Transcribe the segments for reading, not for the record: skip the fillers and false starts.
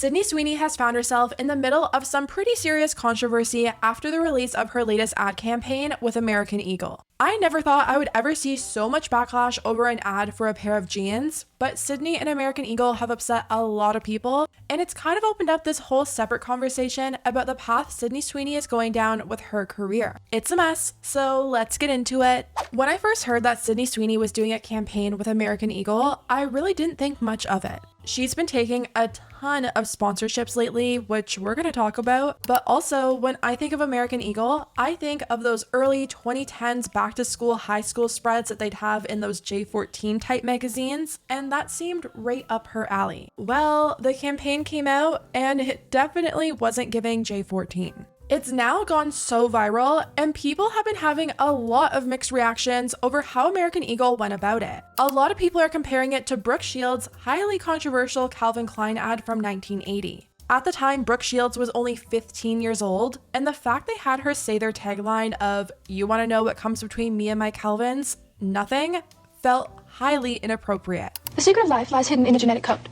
Sydney Sweeney has found herself in the middle of some pretty serious controversy after the release of her latest ad campaign with American Eagle. I never thought I would ever see so much backlash over an ad for a pair of jeans, but Sweeney and American Eagle have upset a lot of people, and it's kind of opened up this whole separate conversation about the path Sydney Sweeney is going down with her career. It's a mess, so let's get into it. When I first heard that Sydney Sweeney was doing a campaign with American Eagle, I really didn't think much of it. She's been taking a ton of sponsorships lately, which we're going to talk about, but also when I think of American Eagle, I think of those early 2010s back to school high school spreads that they'd have in those J14 type magazines, and that seemed right up her alley. Well, the campaign came out and it definitely wasn't giving J14. It's now gone so viral, and people have been having a lot of mixed reactions over how American Eagle went about it. A lot of people are comparing it to Brooke Shields' highly controversial Calvin Klein ad from 1980. At the time, Brooke Shields was only 15 years old, and the fact they had her say their tagline of, "You want to know what comes between me and my Calvins? Nothing," felt highly inappropriate. The secret of life lies hidden in the genetic code.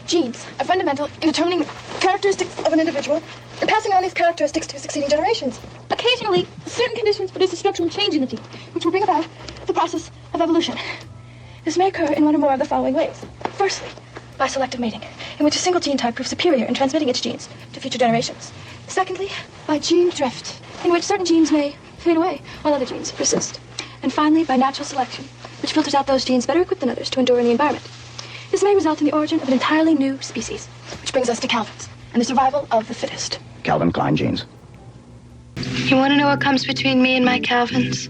Genes are fundamental in determining the characteristics of an individual and passing on these characteristics to succeeding generations. Occasionally, certain conditions produce a structural change in the gene, which will bring about the process of evolution. This may occur in one or more of the following ways. Firstly, by selective mating, in which a single gene type proves superior in transmitting its genes to future generations. Secondly, by gene drift, in which certain genes may fade away while other genes persist. And finally, by natural selection, which filters out those genes better equipped than others to endure in the environment. This may result in the origin of an entirely new species, which brings us to Calvins and the survival of the fittest. Calvin Klein jeans. You want to know what comes between me and my Calvins?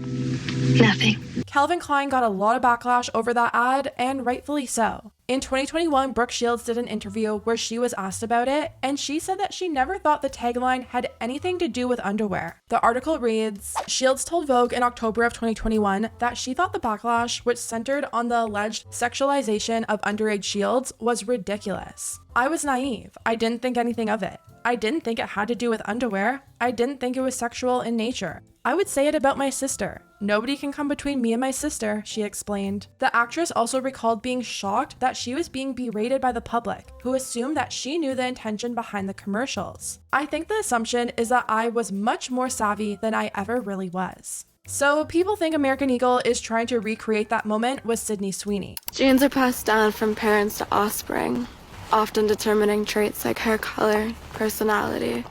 Nothing. Calvin Klein got a lot of backlash over that ad, and rightfully so. In 2021, Brooke Shields did an interview where she was asked about it, and she said that she never thought the tagline had anything to do with underwear. The article reads, Shields told Vogue in October of 2021 that she thought the backlash, which centered on the alleged sexualization of underage Shields, was ridiculous. I was naive. I didn't think anything of it. I didn't think it had to do with underwear. I didn't think it was sexual in nature. I would say it about my sister. Nobody can come between me and my sister, she explained. The actress also recalled being shocked that she was being berated by the public, who assumed that she knew the intention behind the commercials. I think the assumption is that I was much more savvy than I ever really was. So people think American Eagle is trying to recreate that moment with Sydney Sweeney. Genes are passed down from parents to offspring, often determining traits like hair color, personality,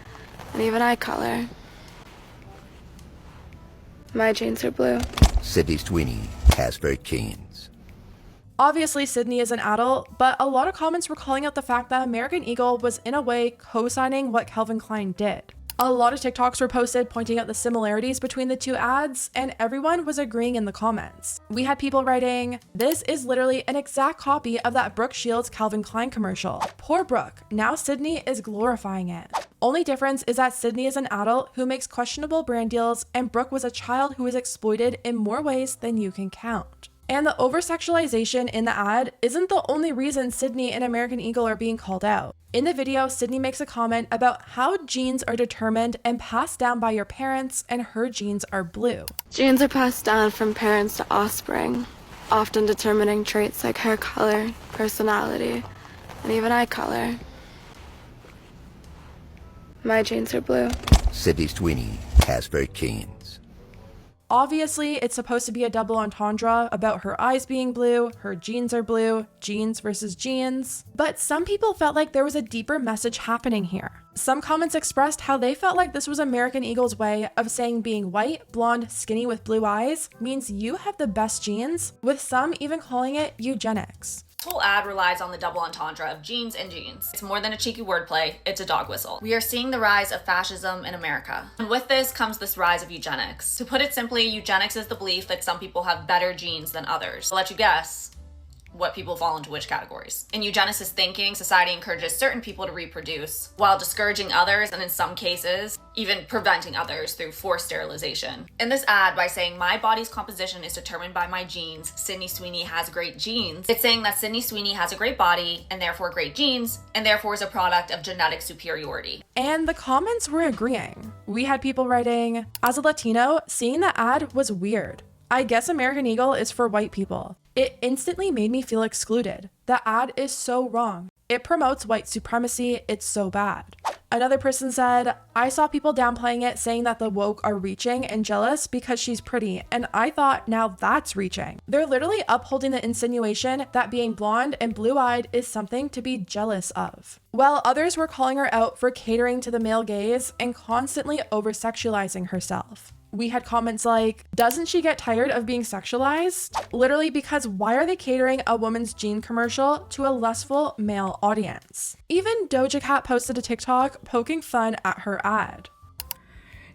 and even eye color. My genes are blue. Sydney Sweeney has very genes. Obviously, Sydney is an adult, but a lot of comments were calling out the fact that American Eagle was in a way co-signing what Calvin Klein did. A lot of TikToks were posted pointing out the similarities between the two ads, and everyone was agreeing in the comments. We had people writing, "This is literally an exact copy of that Brooke Shields Calvin Klein commercial. Poor Brooke, now Sydney is glorifying it." Only difference is that Sydney is an adult who makes questionable brand deals, and Brooke was a child who was exploited in more ways than you can count. And the over-sexualization in the ad isn't the only reason Sydney and American Eagle are being called out. In the video, Sydney makes a comment about how genes are determined and passed down by your parents, and her genes are blue. Genes are passed down from parents to offspring, often determining traits like hair color, personality, and even eye color. My genes are blue. Sydney Sweeney has very genes. Obviously, it's supposed to be a double entendre about her eyes being blue, her genes are blue, genes versus genes. But some people felt like there was a deeper message happening here. Some comments expressed how they felt like this was American Eagle's way of saying being white, blonde, skinny with blue eyes means you have the best genes, with some even calling it eugenics. This whole ad relies on the double entendre of genes and genes. It's more than a cheeky wordplay, it's a dog whistle. We are seeing the rise of fascism in America. And with this comes this rise of eugenics. To put it simply, eugenics is the belief that some people have better genes than others. I'll let you guess what people fall into which categories. In eugenicist thinking, society encourages certain people to reproduce while discouraging others, and in some cases, even preventing others through forced sterilization. In this ad, by saying my body's composition is determined by my genes, Sydney Sweeney has great genes, it's saying that Sydney Sweeney has a great body and therefore great genes, and therefore is a product of genetic superiority. And the comments were agreeing. We had people writing, as a Latino, seeing the ad was weird. I guess American Eagle is for white people. It instantly made me feel excluded. The ad is so wrong. It promotes white supremacy. It's so bad. Another person said, I saw people downplaying it, saying that the woke are reaching and jealous because she's pretty, and I thought, now that's reaching. They're literally upholding the insinuation that being blonde and blue-eyed is something to be jealous of. While others were calling her out for catering to the male gaze and constantly over-sexualizing herself. We had comments like, doesn't she get tired of being sexualized? Literally, because why are they catering a woman's jean commercial to a lustful male audience? Even Doja Cat posted a TikTok poking fun at her ad.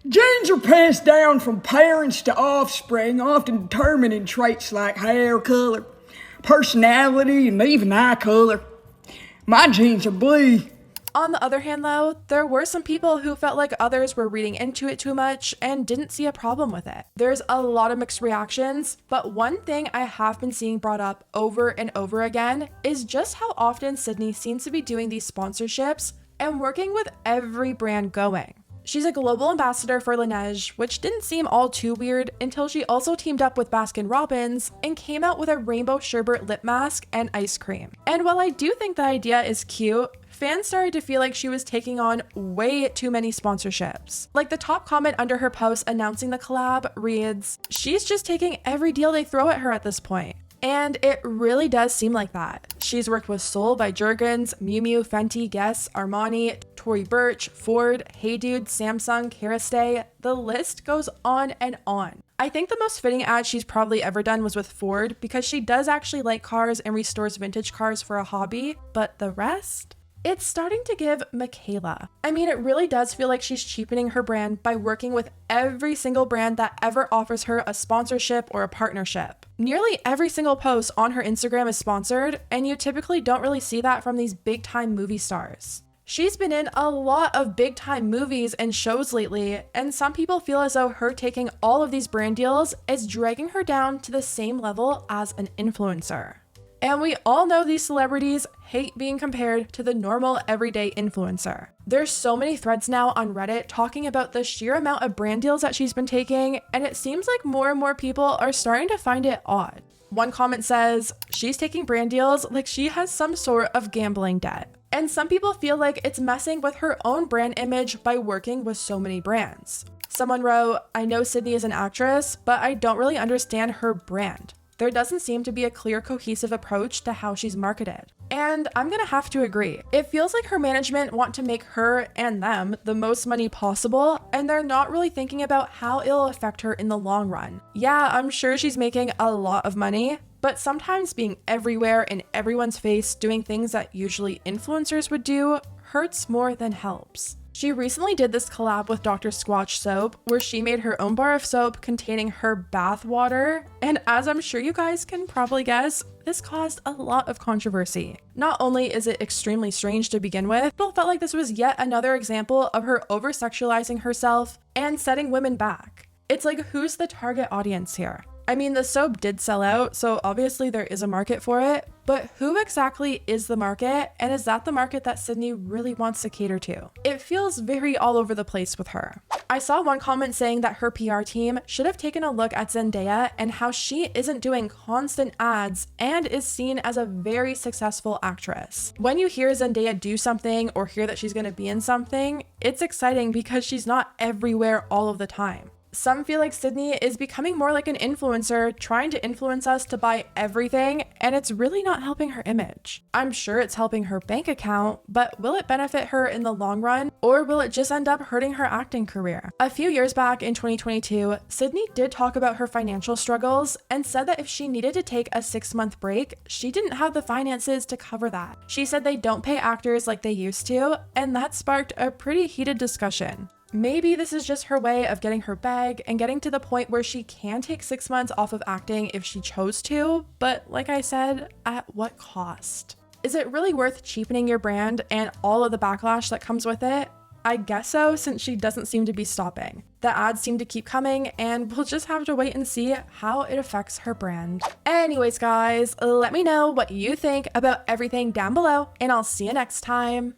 Genes are passed down from parents to offspring, often determining traits like hair color, personality, and even eye color. My genes are blue. On the other hand, though, there were some people who felt like others were reading into it too much and didn't see a problem with it. There's a lot of mixed reactions, but one thing I have been seeing brought up over and over again is just how often Sydney seems to be doing these sponsorships and working with every brand going. She's a global ambassador for Laneige, which didn't seem all too weird until she also teamed up with Baskin-Robbins and came out with a rainbow sherbet lip mask and ice cream. And while I do think the idea is cute, fans started to feel like she was taking on way too many sponsorships. Like the top comment under her post announcing the collab reads, she's just taking every deal they throw at her at this point. And it really does seem like that. She's worked with Soul by Jergens, Miu Miu, Fenty, Guess, Armani, Tory Burch, Ford, Hey Dude, Samsung, Kerastase. The list goes on and on. I think the most fitting ad she's probably ever done was with Ford because she does actually like cars and restores vintage cars for a hobby, but the rest? It's starting to give Michaela. I mean, it really does feel like she's cheapening her brand by working with every single brand that ever offers her a sponsorship or a partnership. Nearly every single post on her Instagram is sponsored, and you typically don't really see that from these big-time movie stars. She's been in a lot of big-time movies and shows lately, and some people feel as though her taking all of these brand deals is dragging her down to the same level as an influencer. And we all know these celebrities hate being compared to the normal everyday influencer. There's so many threads now on Reddit talking about the sheer amount of brand deals that she's been taking, and it seems like more and more people are starting to find it odd. One comment says, she's taking brand deals like she has some sort of gambling debt. And some people feel like it's messing with her own brand image by working with so many brands. Someone wrote, I know Sydney is an actress, but I don't really understand her brand. There doesn't seem to be a clear, cohesive approach to how she's marketed. And I'm gonna have to agree. It feels like her management want to make her and them the most money possible, and they're not really thinking about how it'll affect her in the long run. Yeah, I'm sure she's making a lot of money, but sometimes being everywhere in everyone's face doing things that usually influencers would do hurts more than helps. She recently did this collab with Dr. Squatch soap where she made her own bar of soap containing her bath water, and as I'm sure you guys can probably guess, this caused a lot of controversy. Not only is it extremely strange to begin with, people felt like this was yet another example of her over-sexualizing herself and setting women back. It's like, who's the target audience here? I mean, the soap did sell out, so obviously there is a market for it, but who exactly is the market, and is that the market that Sydney really wants to cater to? It feels very all over the place with her. I saw one comment saying that her PR team should have taken a look at Zendaya and how she isn't doing constant ads and is seen as a very successful actress. When you hear Zendaya do something or hear that she's gonna be in something, it's exciting because she's not everywhere all of the time. Some feel like Sydney is becoming more like an influencer, trying to influence us to buy everything, and it's really not helping her image. I'm sure it's helping her bank account, but will it benefit her in the long run, or will it just end up hurting her acting career? A few years back in 2022, Sydney did talk about her financial struggles and said that if she needed to take a 6-month break, she didn't have the finances to cover that. She said they don't pay actors like they used to, and that sparked a pretty heated discussion. Maybe this is just her way of getting her bag and getting to the point where she can take 6 months off of acting if she chose to, but like I said, at what cost? Is it really worth cheapening your brand and all of the backlash that comes with it? I guess so, since she doesn't seem to be stopping. The ads seem to keep coming, and we'll just have to wait and see how it affects her brand. Anyways, guys, let me know what you think about everything down below, and I'll see you next time.